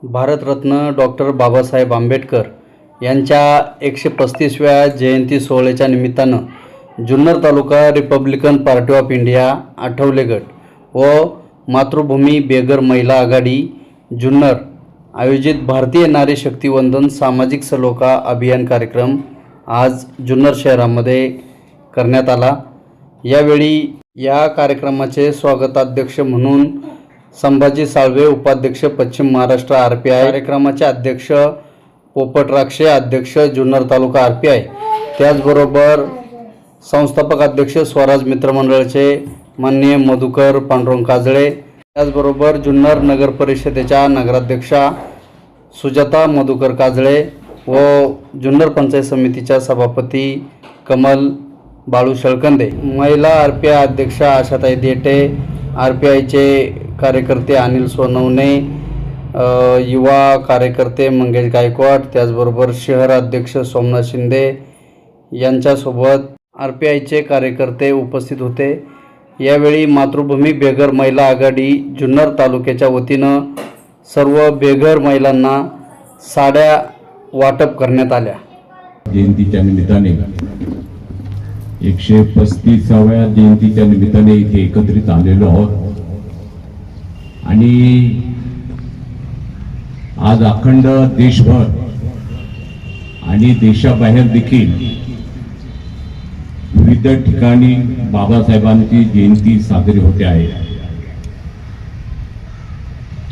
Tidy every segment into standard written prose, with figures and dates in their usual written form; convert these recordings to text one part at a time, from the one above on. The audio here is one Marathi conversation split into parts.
भारतरत्न डॉक्टर बाबासाहेब आंबेडकर यांच्या 135व्या जयंती सोहळ्याच्या निमित्तानं जुन्नर तालुका Republican Party of India Athawale गट व मातृभूमी बेघर महिला आघाडी जुन्नर आयोजित भारतीय नारी शक्ती वंदन सामाजिक सलोखा अभियान कार्यक्रम आज जुन्नर शहरामध्ये करण्यात आला। यावेळी या कार्यक्रमाचे स्वागताध्यक्ष म्हणून संभाजी साळवे, उपाध्यक्ष पश्चिम महाराष्ट्र आरपीआय, कार्यक्रमाचे अध्यक्ष पोपट राक्षे, अध्यक्ष जुन्नर तालुका आरपीआय, त्याचबरोबर संस्थापक अध्यक्ष स्वराज मित्रमंडळाचे माननीय मधुकर पांडुरंग काजळे, त्याचबरोबर जुन्नर नगर परिषदेच्या नगराध्यक्षा सुजाता मधुकर काजळे व जुन्नर पंचायत समितीच्या सभापती कमल बाळू शळकंदे, महिला आरपीआय अध्यक्षा आशाताई देटे, आरपीआयचे कार्यकर्ते अनिल सोनवणे, युवा कार्यकर्ते मंगेश गायकवाड, त्याचबरोबर शहर अध्यक्ष सोमनाथ शिंदे यांच्यासोबत आरपीआयचे कार्यकर्ते उपस्थित होते। यावेळी मातृभूमी बेघर महिला आघाडी जुन्नर तालुक्याच्या वतीनं सर्व बेघर महिलांना साड्या वाटप करण्यात आल्या। जयंतीच्या निमित्ताने 135व्या जयंतीच्या निमित्ताने इथे एकत्रित आलेलो आहोत आणि आज अखंड देशभर आणि देशाबाहेर देखील विविध ठिकाणी बाबासाहेबांची जयंती साजरी होते आहे।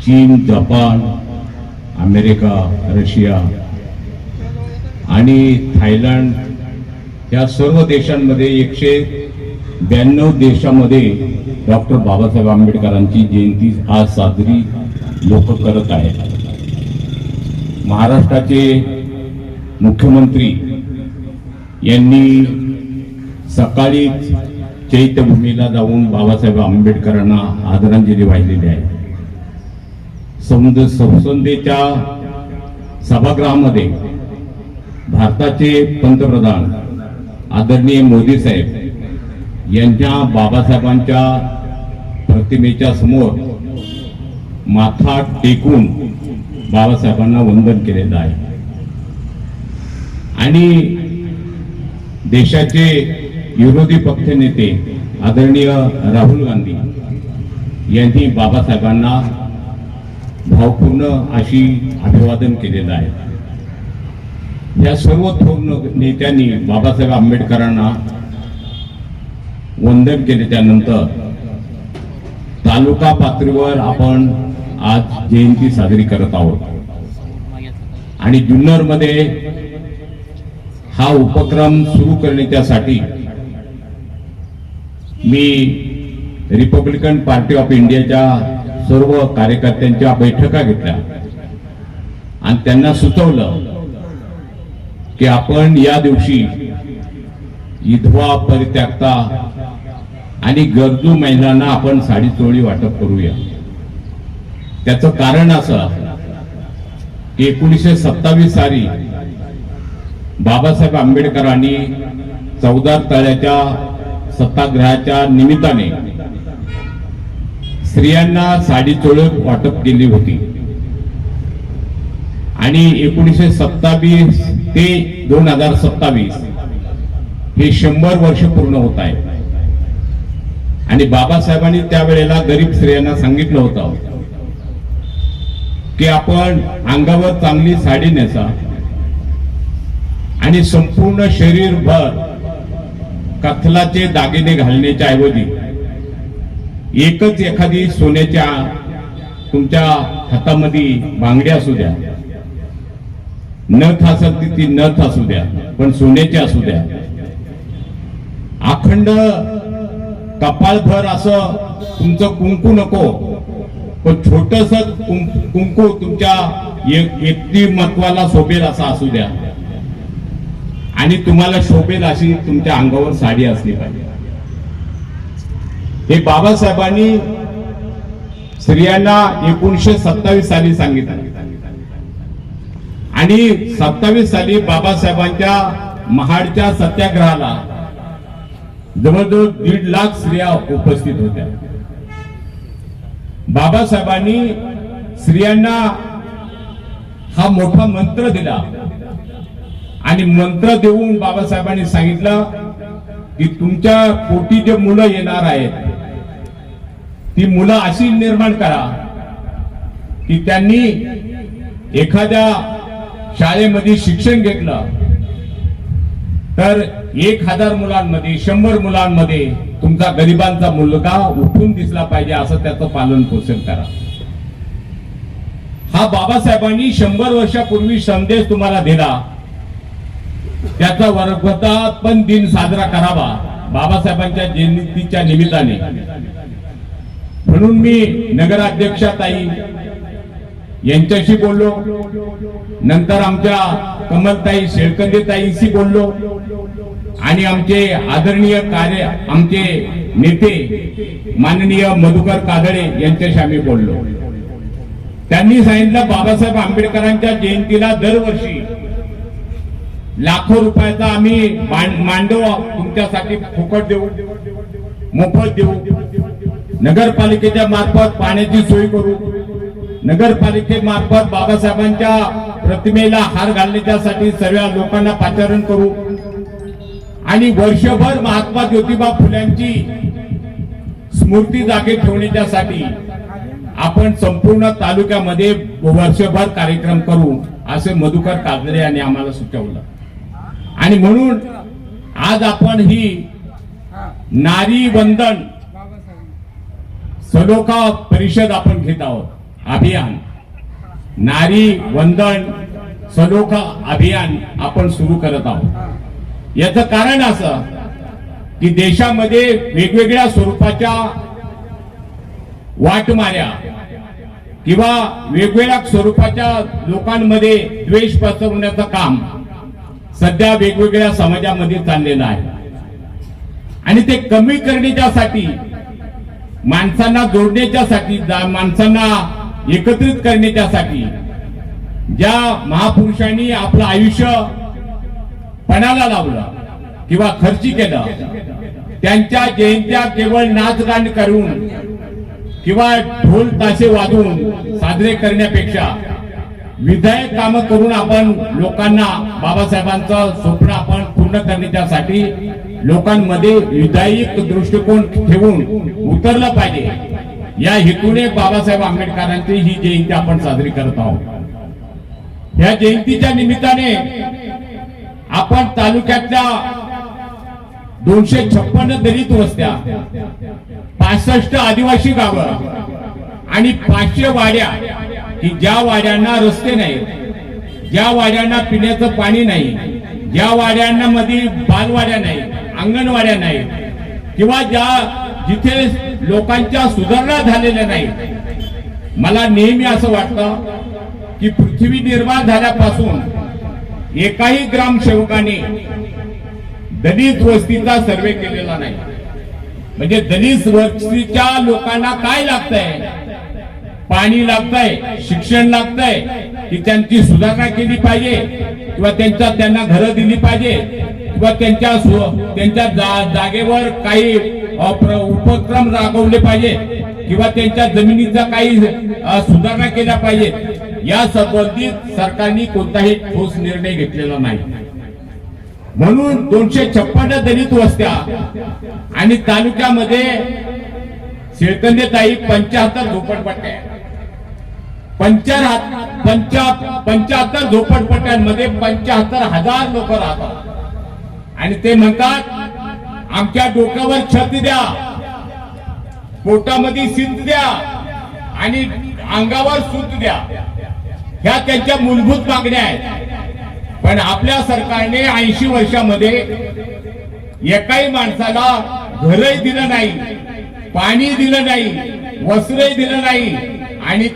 चीन, जपान, अमेरिका, रशिया आणि थायलंड या सर्व देशांमध्ये 192 देशामध्ये डॉक्टर बाबासाहेब आंबेडकरांची जयंती आज साजरी लोक करत आहेत। महाराष्ट्राचे मुख्यमंत्री यांनी सकाळी चैत्यभूमीला जाऊन बाबासाहेब आंबेडकरांना आदरांजली वाहिलेली आहे। संसदेच्या सभागृहामध्ये भारताचे पंतप्रधान आदरणीय मोदी साहेब यांच्या बाबासाहेबांच्या प्रतिमेच्या समोर माथा टेकून बाबासाहेबांना वंदन केलेलं आहे आणि देशाचे विरोधी पक्षनेते आदरणीय राहुल गांधी यांनी बाबासाहेबांना भावपूर्ण अशी अभिवादन केलेलं आहे। या सर्व थोर नेत्यांनी बाबासाहेब आंबेडकरांना वंदन केल्याच्या नंतर तालुका पातळीवर आपण आज जयंती साजरी करत आहोत आणि जुन्नर मध्ये हा उपक्रम सुरू करण्यासाठी मी रिपब्लिकन पार्टी ऑफ इंडियाच्या सर्व कार्यकर्त्यांच्या बैठका घेतल्या आणि त्यांना सुचवलं की आपण या दिवशी विधवा, परित्यक्ता आणि गरजू महिलांना आपण साडी चोळी वाटप करूया। त्याचं कारण असं की 1927 साली बाबासाहेब आंबेडकरांनी चौदार तळ्याच्या सत्याग्रहाच्या निमित्ताने स्त्रियांना साडी चोळी वाटप केली होती आणि 1927 ते 2027 हे 100 वर्ष पूर्ण होत आहे आणि बाबासाहेबांनी त्यावेळेला गरीब स्त्रियांना सांगितलं होतं की आपण अंगावर चांगली साडी नेसा आणि संपूर्ण शरीरभर कथलाचे दागिने घालण्याच्या ऐवजी एकच एखादी सोन्याच्या तुमच्या हातामध्ये बांगडी असू द्या, नथ असेल ती नथ असू द्या, पण सोन्याची असू द्या, अखंड कपाळभर असं तुमचं कुंकू नको, पण छोटस कुंकू तुमच्या व्यक्तिमत्वाला शोभेल असा असू द्या आणि तुम्हाला शोभेल अशी तुमच्या अंगावर साडी असली पाहिजे। हे बाबासाहेबांनी स्त्रियांना 1927 साली सांगितलं आणि 27 साली बाबासाहेबांच्या महाडच्या सत्याग्रहाला जवळजवळ 1.5 लाख स्त्रिया उपस्थित होत्या। बाबासाहेबांनी स्त्रियांना हा मोठा मंत्र दिला आणि मंत्र देऊन बाबासाहेबांनी सांगितलं की तुमच्या पोटी जे मुलं येणार आहेत ती मुलं अशी निर्माण करा की त्यांनी एखाद्या शाळेमध्ये शिक्षण घेतलं तर 1000 मुलांमध्ये 100 मुलांमध्ये तुमचा गरिबांचा मुलगा उठून दिसला पाहिजे असं त्याचं पालन पोषण करा. हा बाबासाहेबांनी 100 वर्षापूर्वी संदेश तुम्हाला दिला. त्याचा वर्धापन दिन साजरा करावा बाबासाहेबांच्या जयंतीच्या निमित्ताने. म्हणून मी नगराध्यक्षाताई यांच्याशी बोललो, नंतर आमच्या कमलताई शेळकंदेताईंशी बोललो आणि आमचे आदरणीय आमचे नेते माननीय मधुकर कादळे यांच्याशी आम्ही बोललो. त्यांनी सांगितलं बाबासाहेब आंबेडकरांच्या जयंतीला दरवर्षी लाखो रुपयाचा आम्ही मांडव तुमच्यासाठी फुकट देऊ, मोफत देऊ. नगरपालिकेच्या मार्फत पाण्याची सोय करू. नगरपालिकेमार्फत बाबासाहेबांच्या प्रतिमेला हार घालण्यासाठी सर्व लोकांना पाचारण करू आणि वर्षभर महात्मा ज्योतिबा फुल्यांची स्मृती जागे ठेवण्यासाठी आपण संपूर्ण तालुक्यामध्ये वर्षभर कार्यक्रम करू असे मधुकर कादरे यांनी आम्हाला सुचवलं. आणि म्हणून आज आपण ही नारी वंदन सलोखा परिषद आपण घेत आहोत. अभियान नारी वंदन सलोखा अभियान आपण सुरू करत आहोत. याचं कारण असं की देशामध्ये वेगवेगळ्या स्वरूपाच्या वाटमाऱ्या किंवा वेगवेगळ्या स्वरूपाच्या लोकांमध्ये द्वेष पसरवण्याचं काम सध्या वेगवेगळ्या समाजामध्ये चाललेलं आहे. आणि ते कमी करण्याच्यासाठी, माणसांना जोडण्याच्यासाठी, माणसांना एकत्रित करण्याच्यासाठी ज्या महापुरुषांनी आपलं आयुष्य पणाला लावलं किंवा खर्ची केलं, त्यांच्या जयंत्या केवळ नाचगान करून किंवा ढोल ताशे वाजवून साजरे करण्यापेक्षा विधायक काम करून आपण लोकांना बाबासाहेबांचं स्वप्न आपण पूर्ण करण्यासाठी लोकांमध्ये विधायक दृष्टिकोन ठेवून उतरलं पाहिजे. या हेतूने बाबासाहेब आंबेडकरांची ही जयंती आपण साजरी करत आहोत. या जयंतीच्या निमित्ताने आपण तालुक्यातल्या 256 दलित वस्त्या, 65 आदिवासी गावं आणि 500 वाड्या की ज्या वाड्यांना रस्ते नाहीत, ज्या वाड्यांना पिण्याचं पाणी नाही, ज्या वाड्यांना मध्ये बालवाड्या नाही, अंगणवाड्या नाही किंवा जिथे लोकांच्या सुधारणा झालेल्या नाही. मला नेहमी असं वाटतं की पृथ्वी निर्माण झाल्यापासून एकाही ग्रामसेवकाने दलित वस्तीचा सर्वे केलेला नाही. म्हणजे दलित वस्तीच्या लोकांना काय लागतंय? पाणी लागतंय, शिक्षण लागतंय की त्यांची सुधारणा केली पाहिजे किंवा त्यांना घरं दिली पाहिजे किंवा त्यांच्या जागेवर काही उपक्रम राबवले पाहिजे किंवा त्यांच्या जमिनीचा काही सुधारणा केल्या पाहिजे. या संबंधित सरकारने कोणताही ठोस निर्णय घेतलेला नाही. म्हणून 256 दलित वस्त्या आणि तालुक्यामध्ये शेळकंदेताई 75 झोपडपट्ट्या, 75 झोपडपट्ट्यांमध्ये 75,000 लोक राहतात. आणि ते म्हणतात आमच्या डोक्यावर छत द्या, पोटामध्ये शीत द्या आणि अंगावर सूत द्या. ह्या त्यांच्या मूलभूत मागण्या आहेत. पण आपल्या सरकारने 80 वर्षामध्ये एकाही माणसाला घरही दिलं नाही, पाणी दिलं नाही, वस्त्रही दिलं नाही आणि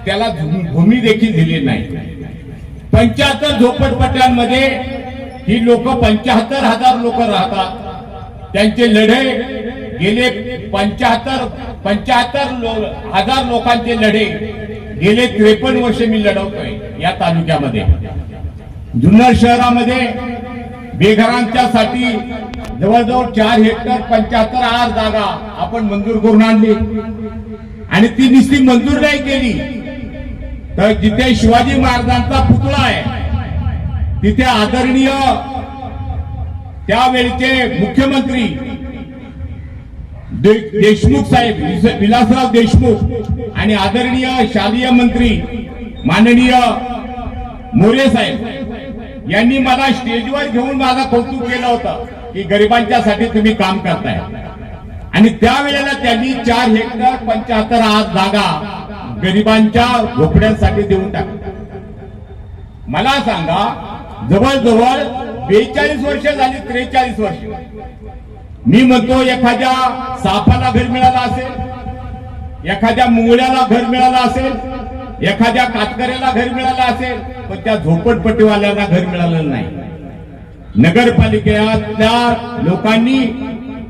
त्याला भूमी देखील दिली नाही. 75 झोपडपट्ट्यांमध्ये ही लोक 75,000 लोक राहतात. त्यांचे लढे गेले 75,000 लोकांचे लढे गेले 53 वर्ष मी लढवतोय या तालुक्यामध्ये. जुन्नर शहरामध्ये बेघरांच्यासाठी जवळजवळ 4 हेक्टर 75 जागा आपण मंजूर करून आणली आणि ती नुसती मंजूर नाही केली तर जिथे शिवाजी महाराजांचा पुतळा आहे तिथे आदरणीय त्यावेळेचे मुख्यमंत्री देशमुख साहेब, विलासराव देशमुख आणि आदरणीय शालेय मंत्री माननीय मोरे साहेब यांनी मला स्टेजवर घेऊन माझा कौतुक केलं होतं की गरिबांच्यासाठी तुम्ही काम करताय. आणि त्यावेळेला त्यांनी 4 हेक्टर 75 हात जागा गरिबांच्या झोपड्यांसाठी देऊन टाकली. मला सांगा, जवळजवळ 42 वर्ष झाली, 43 वर्ष. मी म्हणतो एखाद्या सापाला घर मिळालं असेल, एखाद्या मुंगळ्याला घर मिळालं असेल, एखाद्या कातकऱ्याला घर मिळालं असेल, पण त्या झोपडपट्टीवाल्यांना घर मिळालं नाही. नगरपालिकेतल्या लोकांनी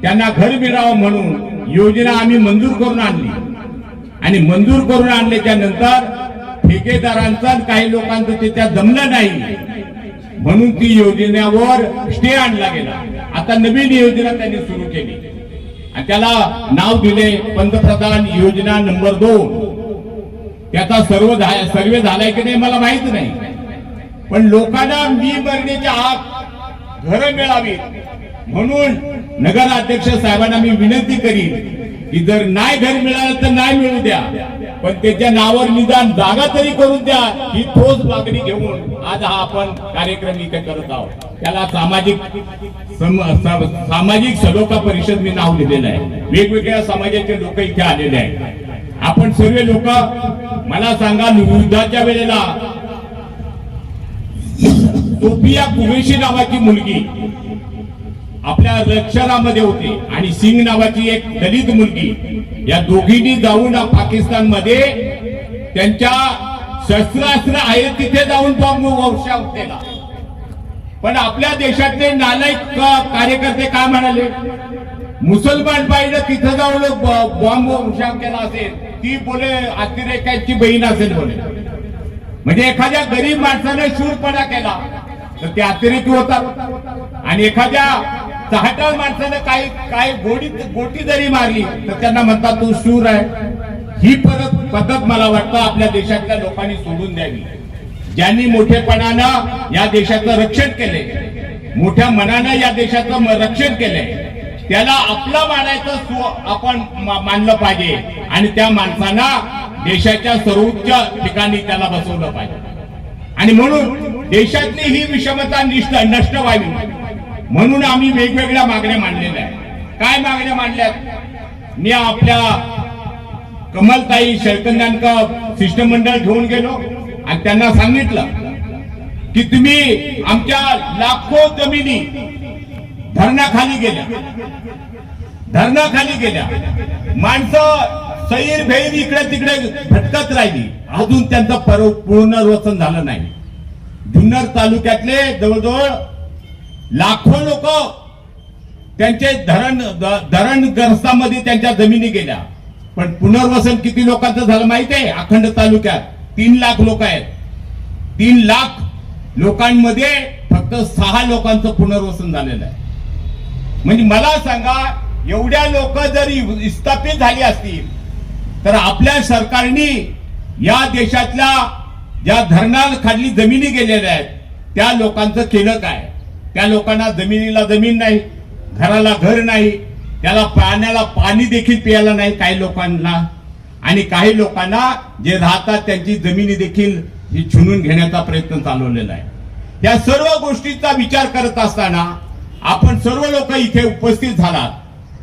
त्यांना घर मिळावं म्हणून योजना आम्ही मंजूर करून आणली. आणि मंजूर करून आणल्याच्या नंतर ठेकेदारांचं काही लोकांचं त्याच्यात जमलं नाही म्हणून ती योजनेवर स्टे आणला गेला. आता नवीन योजना त्यांनी सुरू केली आणि त्याला नाव दिले पंतप्रधान योजना नंबर 2. त्याचा सर्वे झालाय की नाही मला माहित नाही, पण लोकांना मी मरण्याच्या आत घरं मिळावी म्हणून नगराध्यक्ष साहेबांना मी विनंती करीन की जर नाही घर मिळालं तर नाही मिळू द्या, पण त्याच्या नावावर निदान जागा तरी करून द्या. ही ठोस मागणी घेऊन आज हा आपण कार्यक्रम इथे करत आहोत. त्याला सामाजिक सलोखा परिषद मी नाव दिलेलं आहे. वेगवेगळ्या समाजाचे लोक इथे आलेले आहेत. आपण सर्व लोक, मला सांगा, युद्धाच्या वेळेला सोफिया कुरेशी नावाची मुलगी आपल्या लष्करामध्ये होती आणि सिंग नावाची एक दलित मुलगी, या दोघींनी जाऊन पाकिस्तानमध्ये त्यांच्या शस्त्रास्त्र आहे तिथे जाऊन बॉम्ब वर्षाव केला. पण आपल्या देशातले नालायक कार्यकर्ते काय म्हणाले, मुसलमान बाईनं तिथे जाऊन बॉम्ब वर्षाव केला असेल, ती बोले अतिरेकाची बहीण असेल बोले. म्हणजे एखाद्या गरीब माणसाने शूरपणा केला तर ते अतिरेकी होतात आणि एखाद्या चाहटाळ माणसाने काही गोटी जरी मारली तर त्यांना म्हणतात तू शूर आहे. ही पद्धत मला वाटतं आपल्या देशातल्या लोकांनी सोडून द्यावी. ज्यांनी मोठेपणानं या देशाचं रक्षण केले, मोठ्या मनानं या देशाचं रक्षण केले, त्याला आपलं मानायचं आपण मानलं पाहिजे आणि त्या माणसांना देशाच्या सर्वोच्च ठिकाणी त्याला बसवलं पाहिजे. आणि म्हणून देशातली ही विषमता नष्ट व्हावी म्हणून आम्ही वेगवेगळ्या मागण्या मांडलेल्या आहेत. काय मागण्या मांडल्यात? मी आपल्या कमलताई शेळकंदांचं शिष्टमंडळ घेऊन गेलो आणि त्यांना सांगितलं की तुम्ही आमच्या लाखो जमिनी धरणाखाली गेल्या, माणसं सैर भैर इकडे तिकडे भटकत राहिली, अजून त्यांचं पुनर्वसन झालं नाही. जुन्नर तालुक्यातले जवळजवळ लाखो लोक त्यांचे धरणग्रस्तामध्ये त्यांच्या जमिनी गेल्या, पण पुनर्वसन किती लोकांचं झालं माहिती आहे? अखंड तालुक्यात 3 लाख लोक आहेत. 3 लाख लोकांमध्ये फक्त 6 लोकांचं पुनर्वसन झालेलं आहे. म्हणजे मला सांगा, एवढ्या लोक जरी विस्थापित झाली असतील तर आपल्या सरकारने या देशातल्या ज्या धरणाखाली जमिनी गेलेल्या आहेत त्या लोकांचं केलं काय? त्या लोकांना जमिनीला जमीन नाही, घराला घर नाही, त्याला पाण्याला पाणी देखील प्यायला नाही काही लोकांना, आणि काही लोकांना जे राहतात त्यांची जमिनी देखील ही छुनून घेण्याचा प्रयत्न चालवलेला आहे. या सर्व गोष्टींचा विचार करत असताना आपण सर्व लोक इथे उपस्थित झालात.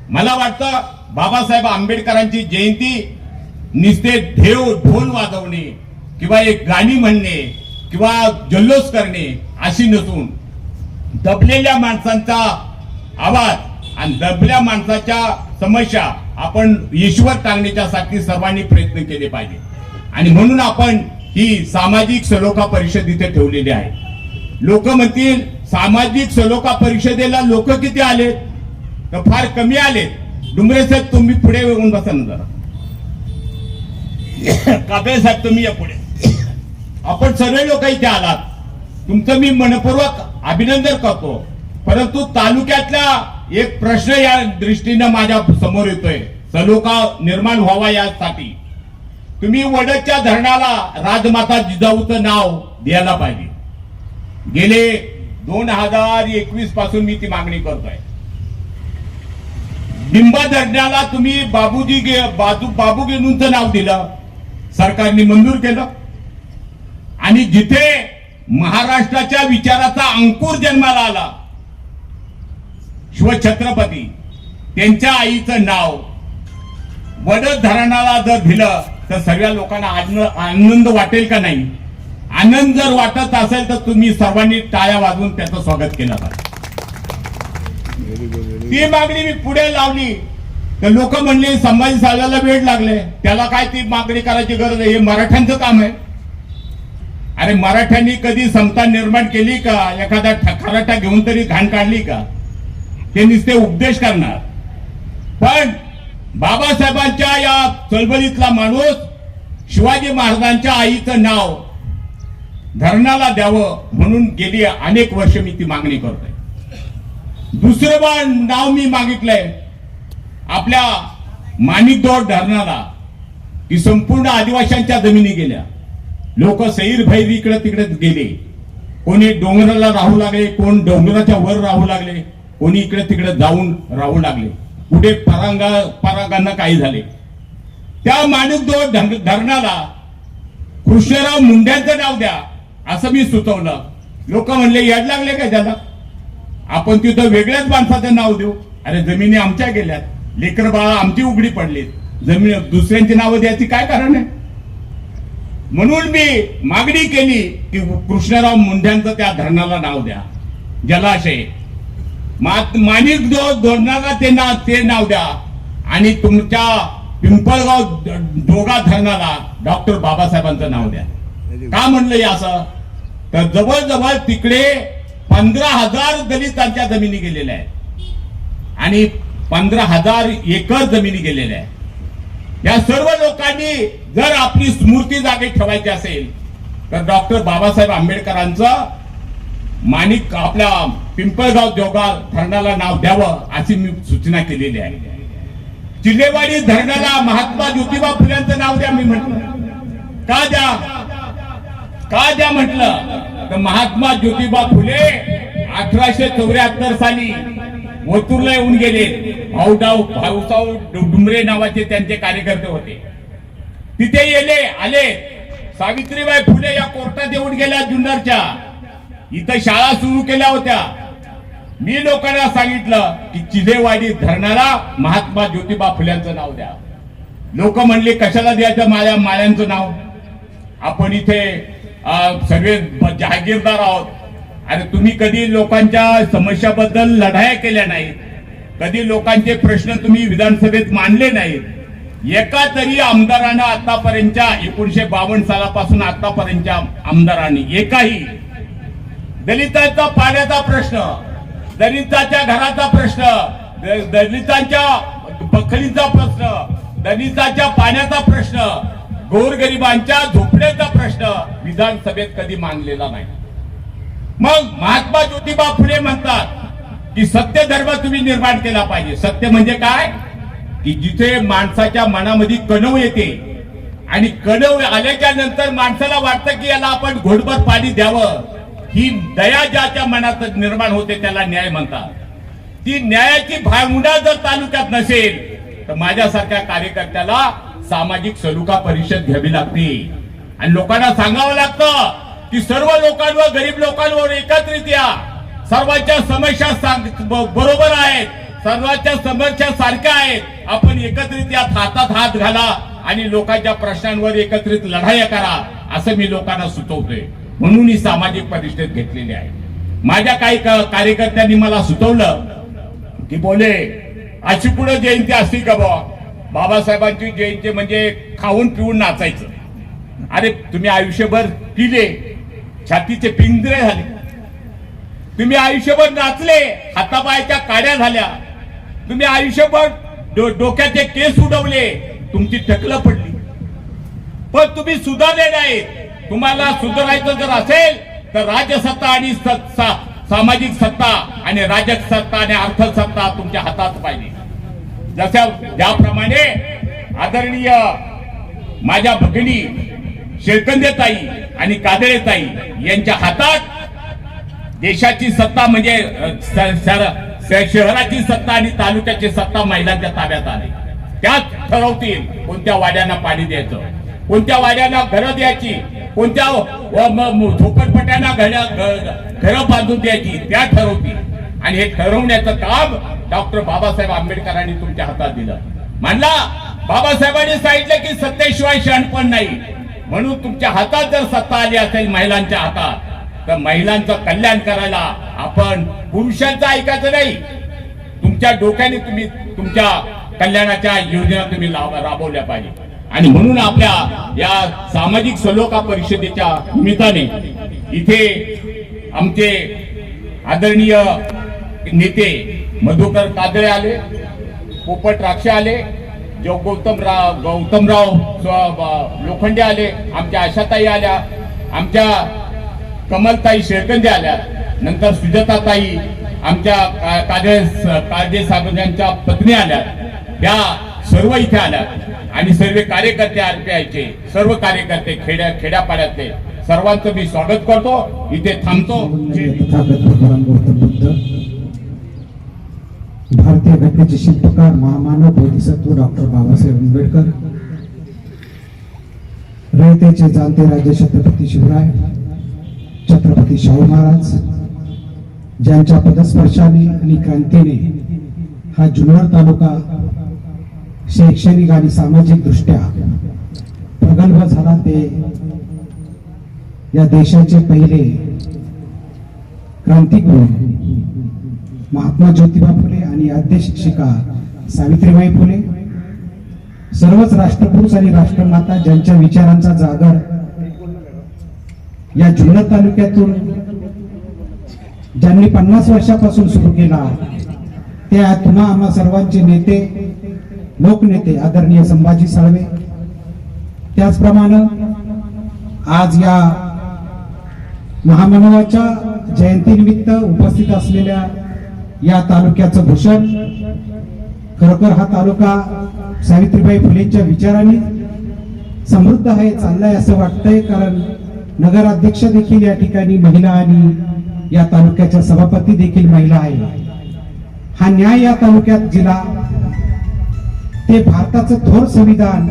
मला वाटतं बाबासाहेब आंबेडकरांची जयंती नुसते ढोल वाजवणे किंवा एक गाणी म्हणणे किंवा जल्लोष करणे अशी नसून दबलेल्या माणसांचा आवाज आणि दबल्या माणसाच्या समस्या आपण ईश्वर टाळण्याच्यासाठी सर्वांनी प्रयत्न केले पाहिजे. आणि म्हणून आपण ही सामाजिक सलोखा परिषद इथे ठेवलेली आहे. लोक म्हणतील सामाजिक सलोखा परिषदेला लोक किती आले? तर फार कमी आले. डुंबरे साहेब तुम्ही पुढे येऊन बसा ना जरा. काबळे साहेब तुम्ही या पुढे. आपण सर्व लोक इथे आलात, तुमचं मी मनपूर्वक अभिनंदन करतो. परंतु तालुक्यातला एक प्रश्न या दृष्टीने माझ्या समोर येतोय, सलोखा निर्माण व्हावा यासाठी. तुम्ही वडदच्या धरणाला राजमाता जिजाऊचं नाव द्यायला पाहिजे. गेले 2021 पासून मी ती मागणी करतोय. डिंबा धरणाला तुम्ही बाबू गेनूंचं नाव दिलं, सरकारने मंजूर केलं. आणि जिथे महाराष्ट्राच्या विचाराचा अंकुर जन्माला आला, शिवछत्रपती त्यांच्या आईचं नाव वडद धरणाला जर दिलं तर सर्व लोकांना आनंद वाटेल का नाही? आनंद जर वाटत असेल तर तुम्ही सर्वांनी टाळ्या वाजवून त्याचं स्वागत केलं पाहिजे. ती मागणी मी पुढे लावली तर लोक म्हणले संभाजी साहेबाला वेळ लागले, त्याला काय ती मागणी करायची गरज आहे, हे मराठ्यांचं काम आहे. अरे मराठ्यांनी कधी समता निर्माण केली का? एखादा खराटा घेऊन तरी घाण काढली का? ते नुसते उपदेश करणार. पण बाबासाहेबांच्या या चळवळीतला माणूस शिवाजी महाराजांच्या आईचं नाव धरणाला द्यावं म्हणून गेली अनेक वर्ष मी ती मागणी करतोय. दुसरं नाव मी मागितलंय आपल्या माणिकडोह धरणाला, की संपूर्ण आदिवासींच्या जमिनी गेल्या. लोक सैर भैर इकडे तिकडे गेले. कोणी डोंगराला राहू लागले, कोण डोंगराच्या वर राहू लागले, कोणी इकडे तिकडे जाऊन राहू लागले. पुढे परांगांना काही झाले. त्या माणिकडोह धरणाला कृष्णराव मुंढ्यांचं नाव द्या असं मी सुचवलं. लोक म्हणले याड लागले का त्याला, आपण तिथं वेगळ्याच माणसाचं नाव देऊ. अरे जमिनी आमच्या गेल्यात, लेकर बाळा आमची उघडी पडलीत, जमीन दुसऱ्यांची नावं द्यायची काय कारण आहे? म्हणून मी मागणी केली की कृष्णराव मुंढ्यांचं त्या धरणाला नाव द्या. जलाशय माणिकडोह धरणाला ते नाव द्या. आणि तुमच्या पिंपळगाव डोगा धरणाला डॉक्टर बाबासाहेबांचं नाव द्या. का म्हणलं असं? तर जवळजवळ तिकडे 15,000 दलितांच्या जमिनी गेलेल्या आहेत आणि 15,000 एकर जमिनी गेलेल्या आहेत. या सर्व लोकांनी जर आपली स्मृती जागी ठेवायची असेल तर डॉक्टर बाबासाहेब आंबेडकरांचं आपल्या पिंपळगाव जोगा धरणाला नाव द्यावं अशी मी सूचना केलेली आहे. चिल्लेवाडी धरणाला महात्मा ज्योतिबा फुल्यांचं नाव द्या मी म्हटलं. का द्या म्हटलं तर महात्मा ज्योतिबा फुले 1874 साली ओतूरला येऊन गेले. भाऊसाहेब डुमरे नावाचे त्यांचे कार्यकर्ते होते. तिथे आले. सावित्रीबाई फुले या कोर्टात येऊन गेल्या जुन्नरच्या. इथं शाळा सुरू केल्या होत्या. मी लोकांना सांगितलं की चिलेवाडी धरणाला महात्मा ज्योतिबा फुल्यांचं नाव द्या. लोक म्हणले कशाला द्यायचं माळ्यांचं नाव? आपण इथे सगळे जहागीरदार आहोत. अरे तुम्ही कधी लोकांच्या समस्याबद्दल लढाया केल्या नाहीत, कधी लोकांचे प्रश्न तुम्ही विधानसभेत मांडले नाहीत. एका तरी आमदारानं आतापर्यंतच्या 1952 सालापासून आतापर्यंतच्या आमदारांनी एकाही दलितांचा पाण्याचा प्रश्न, दलितांच्या घराचा प्रश्न, दलितांच्या बखलीचा प्रश्न, दलितांच्या पाण्याचा प्रश्न, गोरगरिबांच्या झोपड्याचा प्रश्न विधानसभेत कधी मांडलेला नाही. मग महात्मा ज्योतिबा फुले म्हणतात की सत्य धर्म तुम्ही निर्माण केला पाहिजे. सत्य म्हणजे काय? की जिथे माणसाच्या मनामध्ये कणव येते आणि कणव आल्याच्या नंतर माणसाला वाटतं की याला आपण घोटभर पाणी द्यावं, ही दया ज्याच्या मनात निर्माण होते त्याला न्याय म्हणतात. ती न्यायाची भावना जर तालुक्यात नसेल तर माझ्यासारख्या कार्यकर्त्याला सामाजिक सलुका परिषद घ्यावी लागते आणि लोकांना सांगावं लागतं की सर्व लोकांवर, गरीब लोकांवर एकत्रित या. सर्वांच्या समस्या बरोबर आहेत, सर्वांच्या समस्या सारख्या आहेत. आपण एकत्रित या, हातात हात घाला आणि लोकांच्या प्रश्नांवर एकत्रित लढाया करा असं मी लोकांना सुचवतोय. म्हणून ही सामाजिक परिषद घेतलेली आहे. माझ्या काही कार्यकर्त्यांनी मला सुचवलं की बोले अशी पुढे जयंती असती का बाबासाहेबांची जयंती म्हणजे खाऊन पिऊन नाचायचं. अरे तुम्ही आयुष्यभर पिले, छातीचे पिंजरे झाले, तुम्ही आयुष्यभर नाचले, हातापायाच्या काड्या झाल्या, तुम्ही आयुष्यभर डोक्याचे केस उडवले, तुमची टकलं पडली, पण तुम्ही सुधारले नाहीत. तुम्हाला सुधारायचं जर असेल तर राजसत्ता आणि सामाजिक सत्ता आणि राजक सत्ता आणि अर्थसत्ता तुमच्या हातात पाहिजे. ज्याप्रमाणे आदरणीय माझ्या भगिनी शेळकंदेताई आणि कादळेताई यांच्या हातात देशाची सत्ता म्हणजे शहराची सत्ता आणि तालुक्याची सत्ता महिलांच्या ताब्यात आली. त्याच ठरवतील कोणत्या वाड्यांना पाणी द्यायचं, कोणत्या वाड्यांना घरं द्यायची, कोणत्या झोपडपट्ट्यांना घरं बांधून द्यायची, त्या ठरवतील. आणि हे ठरवण्याचं काम डॉक्टर बाबासाहेब आंबेडकरांनी तुमच्या हातात दिलं. म्हणला बाबासाहेबांनी सांगितलं की सत्तेशिवाय शहाणपण नाही. म्हणून तुमच्या हातात जर सत्ता आली असेल महिलांच्या हातात, तर महिलांचं कल्याण करायला आपण पुरुषांचं ऐकायचं नाही. तुमच्या डोक्याने तुम्ही तुमच्या कल्याणाच्या योजना तुम्ही राबवल्या पाहिजे. आणि म्हणून आपल्या या सामाजिक सलोखा परिषदेच्या निमित्ताने इथे आमचे आदरणीय नेते मधुकर कादळे आले, पोपट राक्षे आले, जो गौतमराव लोखंडे आले, आमच्या आशाताई आल्या, आमच्या कमलताई शेळकंदे आल्या, नंतर सुजाताताई आमच्या काळजे साहेबांच्या पत्नी आल्या. त्या सर्व इथे आल्या आणि सर्व कार्यकर्ते आरपीआयचे सर्व कार्यकर्ते खेड्यापाड्यातले सर्वांचं मी स्वागत करतो. इथे थांबतो. भारतीय घटनेचे शिल्पकार महामानव बोधिसत्व डॉक्टर बाबासाहेब आंबेडकर, रयतेचे जाणते राजे छत्रपती शिवराय, छत्रपती शाहू महाराज, ज्यांच्या पदस्पर्शाने आणि क्रांतीने हा जुन्नर तालुका शैक्षणिक आणि सामाजिक दृष्ट्या प्रगल्भ झाला, ते या देशाचे पहिले क्रांतिगुरू महात्मा ज्योतिबा फुले आणि आद्य शिक्षिका सावित्रीबाई फुले, सर्वच राष्ट्रपुरुष आणि राष्ट्रमाता ज्यांच्या विचारांचा जागर या जुन्नर तालुक्यातून ज्यांनी 50 वर्षापासून सुरू केला, त्या तुम्हा आम्हा सर्वांचे नेते, लोकनेते आदरणीय संभाजी साळवे, त्याचप्रमाणे आज या महामानवाच्या जयंतीनिमित्त उपस्थित असलेल्या या तालुक्याचं भूषण, खरोखर हा तालुका सावित्रीबाई फुलेंच्या विचारांनी समृद्ध आहे, चाललाय असं वाटतंय. कारण नगराध्यक्ष देखील या ठिकाणी महिला आणि या तालुक्याच्या सभापती देखील महिला आहे. हा न्याय या तालुक्यात जिला ते भारताचं थोर संविधान,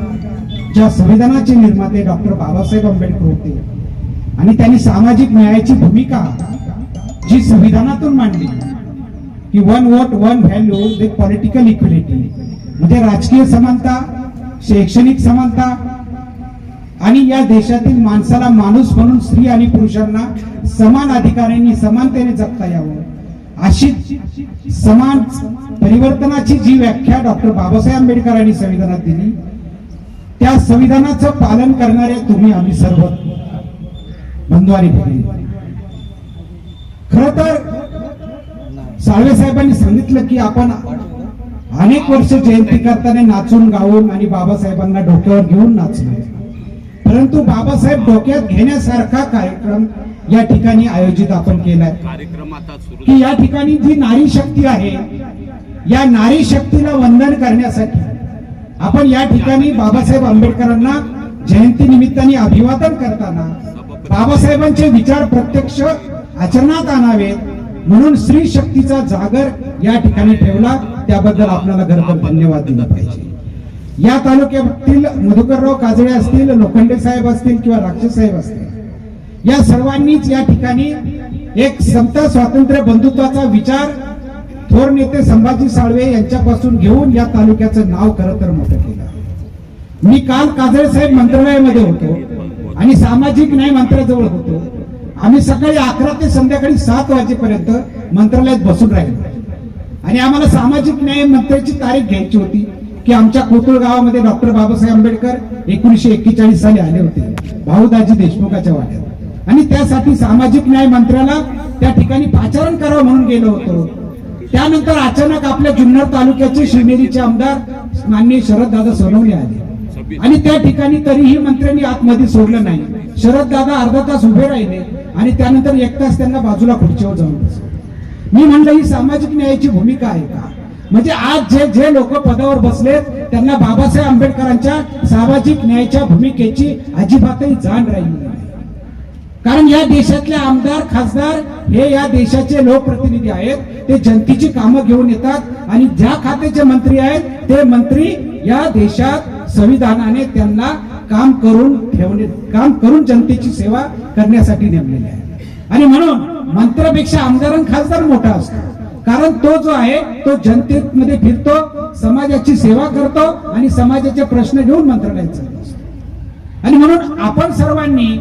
ज्या संविधानाचे निर्माते डॉक्टर बाबासाहेब आंबेडकर होते आणि त्यांनी सामाजिक न्यायाची भूमिका जी संविधानातून मांडली की 1 vote 1 value with political equality, म्हणजे राजकीय समानता, शैक्षणिक समानता आणि या देशातील माणसाला माणूस म्हणून स्त्री आणि पुरुषांना समान अधिकारांनी समानतेने जगता यावं, अशी समान परिवर्तनाची जी व्याख्या डॉक्टर बाबासाहेब आंबेडकरांनी संविधानात दिली, त्या संविधानाचं पालन करणारे तुम्ही आम्ही सर्व बंधू आणि भगिनी. खर तर साळवे साहेबांनी सांगितलं की आपण अनेक वर्ष जयंती करताना नाचून गाऊन आणि बाबासाहेबांना डोक्यावर घेऊन नाचलो, परंतु बाबासाहेब डोक्यात घेण्यासारखा कार्यक्रम या ठिकाणी आयोजित आपण केलाय की या ठिकाणी जी नारी शक्ती आहे, या नारी शक्तीला वंदन करण्यासाठी आपण या ठिकाणी बाबासाहेब आंबेडकरांना जयंती निमित्ताने अभिवादन करताना बाबासाहेबांचे विचार प्रत्यक्ष आचरणात आणावेत म्हणून स्त्री शक्तीचा जागर या ठिकाणी ठेवला. त्याबद्दल आपल्याला घरभर धन्यवाद दिला पाहिजे. या तालुक्यातील मधुकरराव काजळे असतील, लोखंडे साहेब असतील किंवा राक्षस साहेब असतील, या सर्वांनीच या ठिकाणी एक समता स्वातंत्र्य बंधुत्वाचा विचार थोर नेते संभाजी साळवे यांच्यापासून घेऊन या तालुक्याचं नाव खरं तर मोठं केलं. मी काल काजळे साहेब मंत्रालयामध्ये होतो आणि सामाजिक न्याय मंत्र्याजवळ होतो. आम्ही सकाळी 11 ते संध्याकाळी 7 वाजेपर्यंत मंत्रालयात बसून राहिलो आणि आम्हाला सामाजिक न्याय मंत्र्याची तारीख घ्यायची होती की आमच्या कोतुळ गावामध्ये डॉक्टर बाबासाहेब आंबेडकर 1941 साली आले होते भाऊदाजी देशमुखाच्या वाड्यात आणि त्यासाठी सामाजिक न्याय मंत्र्याला त्या ठिकाणी पाचारण करावं म्हणून गेलो होतो. त्यानंतर अचानक आपल्या जुन्नर तालुक्याचे शिवनेरीचे आमदार माननीय शरददादा सोनवणे आले आणि त्या ठिकाणी तरीही मंत्र्यांनी आतमध्ये सोडलं नाही. शरददादा अर्धा तास उभे राहिले आणि त्यानंतर 1 तास त्यांना बाजूला खुर्चीवर जाऊन बसले. मी म्हणलं ही सामाजिक न्यायाची भूमिका आहे का? म्हणजे आज जे लोक पदावर बसलेत त्यांना बाबासाहेब आंबेडकरांच्या सामाजिक न्यायाच्या भूमिकेची अजिबातही जाण राहिली नाही. कारण या देशातले आमदार खासदार हे या देशाचे लोकप्रतिनिधी आहेत. ते जनतेची कामं घेऊन येतात आणि ज्या खात्याचे मंत्री आहेत ते मंत्री या देशात संविधानाने त्यांना काम करून जनतेची सेवा करण्यासाठी नेमलेले आहे. आणि म्हणून मंत्र्यापेक्षा आमदार आणि खासदार मोठा असतो. कारण तो जो आहे तो जनतेमध्ये फिरतो, समाजाची सेवा करतो आणि समाजाचे प्रश्न घेऊन मंत्रालयात चालत असतो. आणि म्हणून आपण सर्वांनी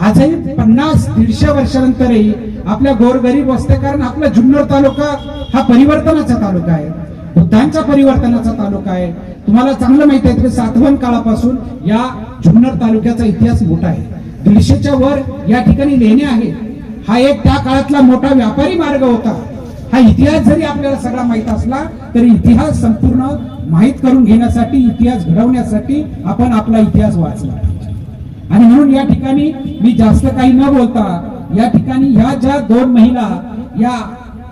आजही 50-150 वर्षानंतरही आपल्या गोरगरीब वस्त्या, कारण आपला जुन्नर तालुका हा परिवर्तनाचा तालुका आहे, बुद्धांच्या परिवर्तनाचा तालुका आहे. तुम्हाला चांगलं माहिती आहे की सातवहन काळापासून या जुन्नर तालुक्याचा इतिहास मोठा आहे. 150च्या वर या ठिकाणी लेणे आहेत. हा एक त्या काळातला मोठा व्यापारी मार्ग होता. हा इतिहास जरी आपल्याला सगळा माहित असला तरी इतिहास संपूर्ण माहित करून घेण्यासाठी, इतिहास घडवण्यासाठी आपण आपला इतिहास वाचला पाहिजे. आणि म्हणून या ठिकाणी मी जास्त काही न बोलता या ठिकाणी ह्या ज्या 2 महिला, या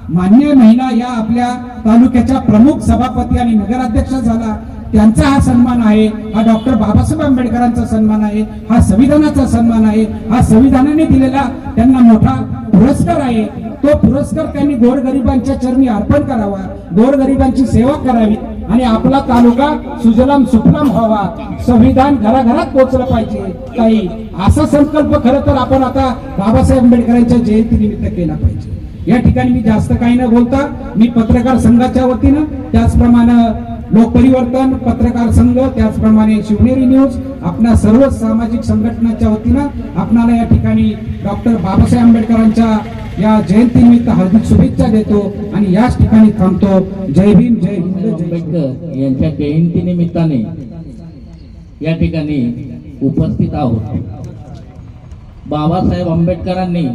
मान्य महिला या आपल्या तालुक्याच्या प्रमुख सभापती आणि नगराध्यक्ष झाला, त्यांचा हा सन्मान आहे. हा डॉक्टर बाबासाहेब आंबेडकरांचा सन्मान आहे. हा संविधानाचा सन्मान आहे. हा संविधानाने दिलेला त्यांना मोठा पुरस्कार आहे. तो पुरस्कार त्यांनी गोरगरिबांच्या चरणी अर्पण करावा, गोरगरिबांची सेवा करावी आणि आपला तालुका सुजलाम सुफलाम व्हावा, संविधान घराघरात पोहोचलं पाहिजे. काही असा संकल्प खरं तर आपण आता बाबासाहेब आंबेडकरांच्या जयंतीनिमित्त केला पाहिजे. या ठिकाणी मी जास्त काही न बोलता मी पत्रकार संघाच्या वतीनं, त्याचप्रमाणे लोकपरिवर्तन पत्रकार संघ, त्याचप्रमाणे शिवनेरी न्यूज, आपल्या सर्व सामाजिक संघटनांच्या वतीनं आपणाला या ठिकाणी डॉक्टर बाबासाहेब आंबेडकरांच्या या जयंतीनिमित्त हार्दिक शुभेच्छा देतो आणि याच ठिकाणी थांबतो. जय भीम, जय हिंद, जय आंबेडकर यांच्या जयंती निमित्ताने या ठिकाणी उपस्थित आहोत. बाबासाहेब आंबेडकरांनी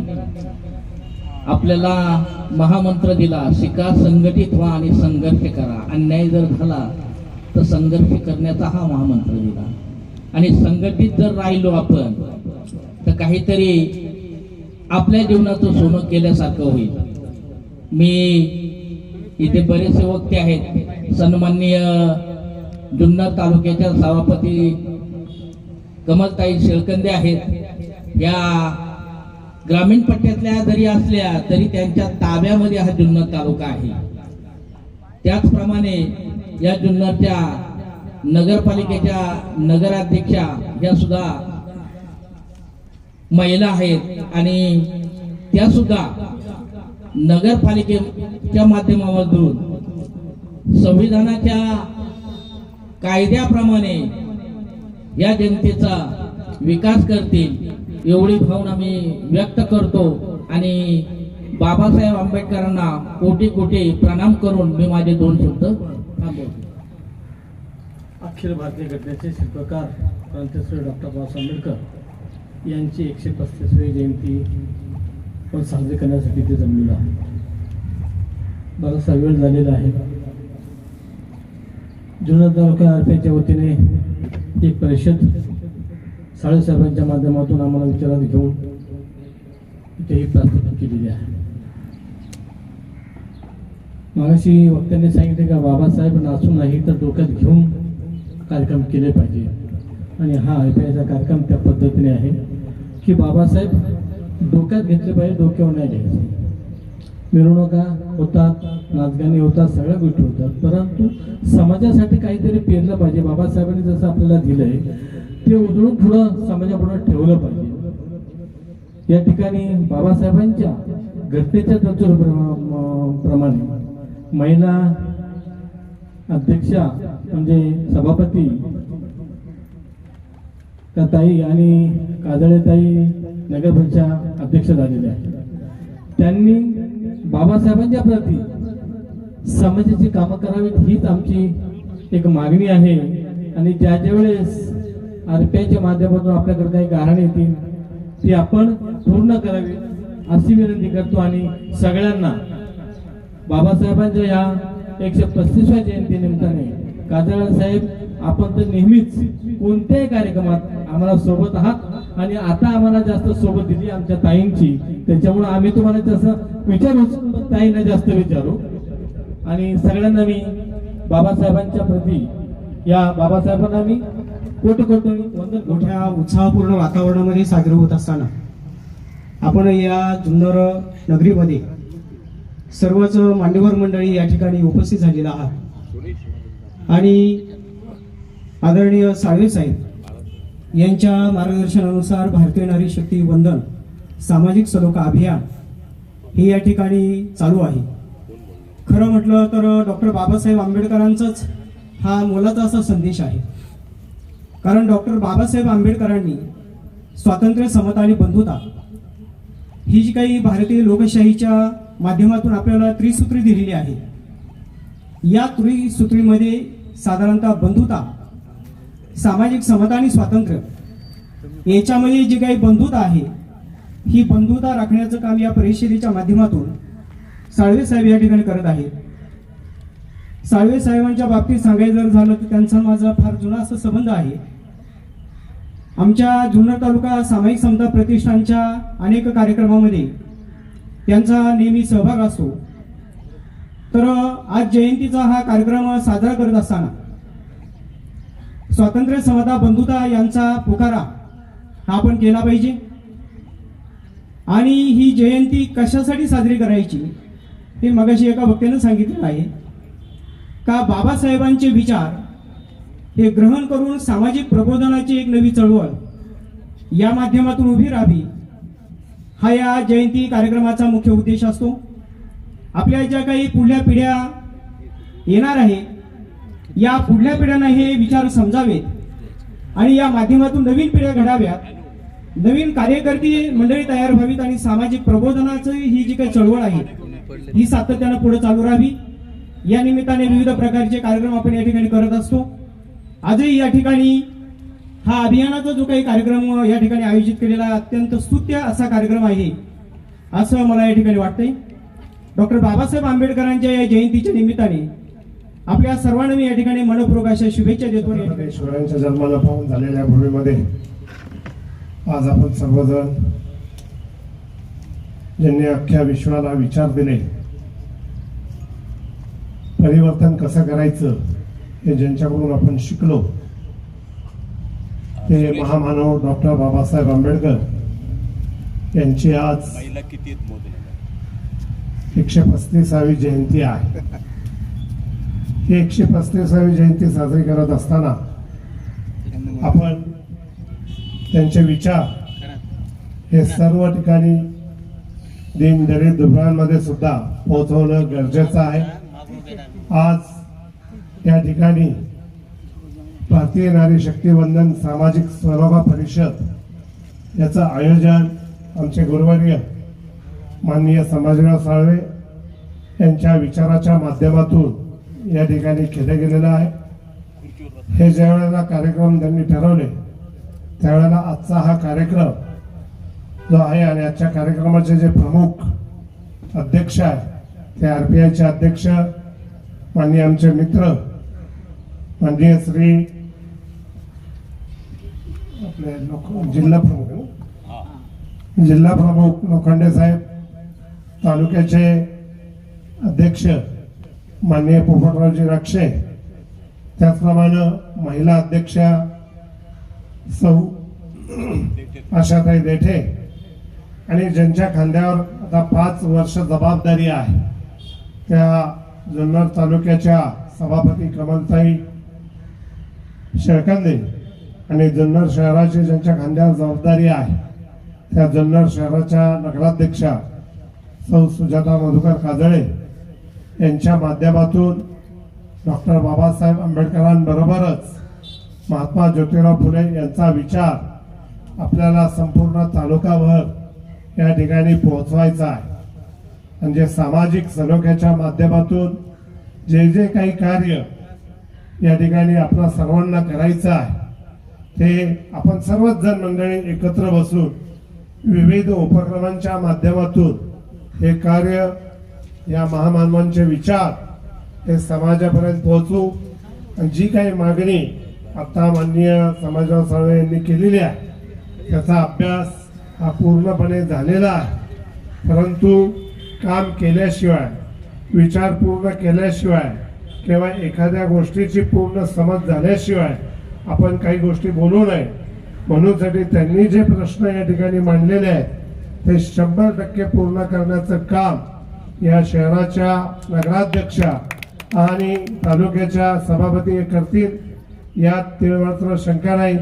आपल्याला महामंत्र दिला, शिका, संघटित व्हा आणि संघर्ष करा. अन्याय जर झाला तर संघर्ष करण्याचा हा महामंत्र दिला. आणि संघटित जर राहिलो आपण तर काहीतरी आपल्या जीवनाचं सोनं केल्यासारखं होईल. मी इथे बरेचसे वक्ते आहेत. सन्माननीय जुन्नर तालुक्याच्या सभापती कमलताई शेळकंदे आहेत. या ग्रामीण पट्ट्यातल्या जरी असल्या तरी त्यांच्या ताब्यामध्ये हा जुन्नर तालुका आहे. त्याचप्रमाणे या जुन्नरच्या नगरपालिकेच्या नगराध्यक्षा या सुद्धा महिला आहेत आणि त्या सुद्धा नगरपालिकेच्या माध्यमातून संविधानाच्या कायद्याप्रमाणे या जनतेचा विकास करतील एवढी भावना मी व्यक्त करतो आणि बाबासाहेब आंबेडकरांना कोटी कोटी प्रणाम करून मी माझे 2 शब्द थांबवतो. अखिल भारतीय घटनेचे शिल्पकार क्रांतीश्री डॉक्टर बाबासाहेब आंबेडकर यांची 135वी जयंती पण साजरी करण्यासाठी ते जमलेलं आहे. बराचसा वेळ झालेला आहे. जुन्नर तालुका आरपीच्या वतीने एक परिषद साळेसाहेबांच्या माध्यमातून आम्हाला विचारात घेऊन इथेही प्रस्तुत केलेली आहे. मागाशी वक्त्यांनी सांगितले का बाबासाहेब नाचून नाही तर डोक्यात घेऊन कार्यक्रम केले पाहिजे आणि हा आरपीआयचा कार्यक्रम त्या पद्धतीने आहे की बाबासाहेब डोक्यात घेतले पाहिजे, डोक्यावर नाही घ्यायचे. मिरवणुका होतात, नाचगाणी होतात, सगळ्या गोष्टी होतात, परंतु समाजासाठी काहीतरी पेरलं पाहिजे. बाबासाहेबांनी जसं आपल्याला दिलंय ते उधळून थोडं समाजापुढे ठेवलं पाहिजे. या ठिकाणी बाबासाहेबांच्या घटनेच्या प्रमाणे महिला अध्यक्षा म्हणजे सभापती त्या ताई आणि काजळे ताई नगरपरिषदेच्या अध्यक्ष झालेल्या आहेत. त्यांनी बाबासाहेबांच्या प्रती समाजाची कामं करावीत हीच आमची एक मागणी आहे. आणि ज्या ज्या वेळेस आरपीआयच्या माध्यमातून आपल्याकडे काही गाऱ्हाणे येतील ती आपण पूर्ण करावी अशी विनंती करतो. आणि सगळ्यांना बाबासाहेबांच्या या 135व्या जयंती निमित्ताने काजळे साहेब आपण तर नेहमीच कोणत्याही कार्यक्रमात आम्हाला सोबत आहात आणि आता आम्हाला जास्त सोबत दिली आमच्या ताईंची, त्याच्यामुळे आम्ही तुम्हाला जसं विचारूच ताईंना जास्त विचारू. आणि सगळ्यांना मी बाबासाहेबांच्या प्रती या बाबासाहेबांना मी कोटी वंदन करतो. मोठ्या उत्साहपूर्ण वातावरणामध्ये साजरे होत असताना आपण या जुन्नर नगरीमध्ये सर्वच मान्यवर मंडळी या ठिकाणी उपस्थित झालेला आहात आणि आदरणीय साळवे साहेब यांच्या मार्गदर्शनानुसार भारतीय नारी शक्ती वंदन सामाजिक सलोखा अभियान हे या ठिकाणी चालू आहे. खरं म्हटलं तर डॉक्टर बाबासाहेब आंबेडकरांचाच हा मोलाचा असा संदेश आहे. कारण डॉक्टर बाबासाहेब आंबेडकरांनी स्वातंत्र्य, समता आणि बंधुता ही जी काही भारतीय लोकशाहीच्या माध्यमातून आपल्याला त्रिसूत्री दिलेली आहे, या त्रिसूत्रीमध्ये साधारणतः बंधुता, सामाजिक समता आणि स्वातंत्र्य याच्यामध्ये जी काही बंधुता आहे, ही बंधुता राखण्याचं काम या परिषदेच्या माध्यमातून साळवे साहेब या ठिकाणी करत आहेत. साळवे साहेबांच्या बाबतीत सांगायचं जर झालं तर त्यांचा माझा फार जुना असा संबंध आहे. आमच्या जुन्नर तालुका सामाजिक समता प्रतिष्ठानच्या अनेक कार्यक्रमामध्ये त्यांचा नेहमी सहभाग असतो. तर आज जयंतीचा हा कार्यक्रम साजरा करत असताना स्वातंत्र्य, समता, बंधुता यांचा पुकारा हा आपण केला पाहिजे. आणि ही जयंती कशासाठी साजरी करायची हे मगाशी एका वक्त्यानं सांगितलेलं आहे का बाबासाहेबांचे विचार हे ग्रहण करून सामाजिक प्रबोधनाची एक नवी चळवळ या माध्यमातून उभी राहावी, हा या जयंती कार्यक्रमाचा मुख्य उद्देश असतो. आपल्या ज्या काही पुढल्या पिढ्या येणार आहे, या पुढल्या पिढ्यांना हे विचार समजावेत आणि या माध्यमातून नवीन पिढ्या घडाव्यात, नवीन कार्यकर्ती मंडळी तयार व्हावीत आणि सामाजिक प्रबोधनाचं ही जी काही चळवळ आहे ही सातत्यानं पुढे चालू राहावी. या निमित्ताने विविध प्रकारचे कार्यक्रम आपण या ठिकाणी करत असतो. आजही या ठिकाणी हा अभियानाचा जो काही कार्यक्रम या ठिकाणी आयोजित केलेला अत्यंत स्तुत्य असा कार्यक्रम आहे असं मला या ठिकाणी वाटतंय. डॉक्टर बाबासाहेब आंबेडकरांच्या या जयंतीच्या निमित्ताने आपल्या सर्वांना मी या ठिकाणी मनपूर्वक अशा शुभेच्छा देतो. ईश्वरांच्या जन्माला पाहून झालेल्या भूमीमध्ये आज आपण सर्वजण ज्यांनी अख्ख्या विश्वाला विचार दिले, परिवर्तन कसं करायचं हे ज्यांच्याकडून आपण शिकलो, ते महामानव डॉक्टर बाबासाहेब आंबेडकर यांची आज 135वी जयंती आहे. ही 135वी जयंती साजरी करत असताना आपण त्यांचे विचार हे सर्व ठिकाणी दिन दलित दुर्गांमध्ये सुद्धा पोहोचवणं गरजेचं आहे. आज या ठिकाणी भारतीय नारी शक्ती वंदन सामाजिक सलोखा परिषद याचं आयोजन आमचे गुरुवर्य माननीय समाजराव साळवे यांच्या विचाराच्या माध्यमातून या ठिकाणी केलं गेलेलं आहे. हे ज्या वेळेला कार्यक्रम त्यांनी ठरवले त्यावेळेला आजचा हा कार्यक्रम जो आहे आणि आजच्या कार्यक्रमाचे जे प्रमुख अध्यक्ष आहे ते RPIचे अध्यक्ष माननीय आमचे मित्र माननीय श्री आपले जिल्हा प्रमुख लोखंडे साहेब, तालुक्याचे अध्यक्ष माननीय पोपटरावजी राक्षे, त्याचप्रमाणे महिला अध्यक्ष सौ आशाताई देठे आणि ज्यांच्या खांद्यावर आता 5 वर्ष जबाबदारी आहे त्या जुन्नर तालुक्याच्या सभापती कमलताई शेळकंदे आणि जुन्नर शहराची ज्यांच्या खांद्यावर जबाबदारी आहे त्या जुन्नर शहराच्या नगराध्यक्षा सौ सुजाता मधुकर काजळे यांच्या माध्यमातून डॉक्टर बाबासाहेब आंबेडकरांबरोबरच महात्मा ज्योतिराव फुले यांचा विचार आपल्याला संपूर्ण तालुकाभर या ठिकाणी पोहोचवायचा आहे. म्हणजे सामाजिक सलोख्याच्या माध्यमातून जे जे काही कार्य या ठिकाणी आपल्या सर्वांना करायचं आहे ते आपण सर्वच जण मंडळी एकत्र बसून विविध उपक्रमांच्या माध्यमातून हे कार्य, या महामानवांचे विचार हे समाजापर्यंत पोहोचू. आणि जी काही मागणी आता माननीय समाजराव साळवे यांनी केलेली आहे त्याचा अभ्यास हा पूर्णपणे झालेला आहे. परंतु काम केल्याशिवाय, विचार पूर्ण केल्याशिवाय किंवा एखाद्या गोष्टीची पूर्ण समज झाल्याशिवाय आपण काही गोष्टी बोलू नये. म्हणूनसाठी त्यांनी जे प्रश्न या ठिकाणी मांडलेले आहेत ते 100% पूर्ण करण्याचं काम या शहराच्या नगराध्यक्षा आणि तालुक्याच्या सभापती हे करतील यात तीळमात्र शंका नाही.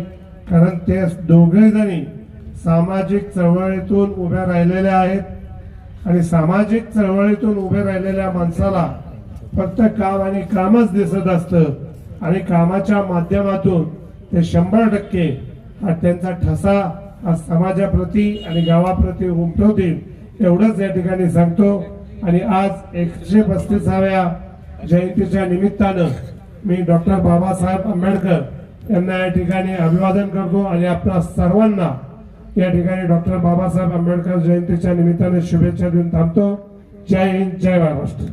कारण ते दोघे जणी सामाजिक चळवळीतून उभ्या राहिलेल्या आहेत आणि सामाजिक चळवळीतून उभे राहिलेल्या माणसाला फक्त काम आणि कामच दिसत असतं आणि कामाच्या माध्यमातून ते 100% हा त्यांचा ठसा हा समाजाप्रती आणि गावाप्रती उमटवतील एवढंच या ठिकाणी सांगतो. आणि आज 135व्या जयंतीच्या निमित्तानं मी डॉक्टर बाबासाहेब आंबेडकर यांना या ठिकाणी अभिवादन करतो आणि आपल्या सर्वांना या ठिकाणी डॉक्टर बाबासाहेब आंबेडकर जयंतीच्या निमित्ताने शुभेच्छा देऊन थांबतो. जय हिंद, जय महाराष्ट्र.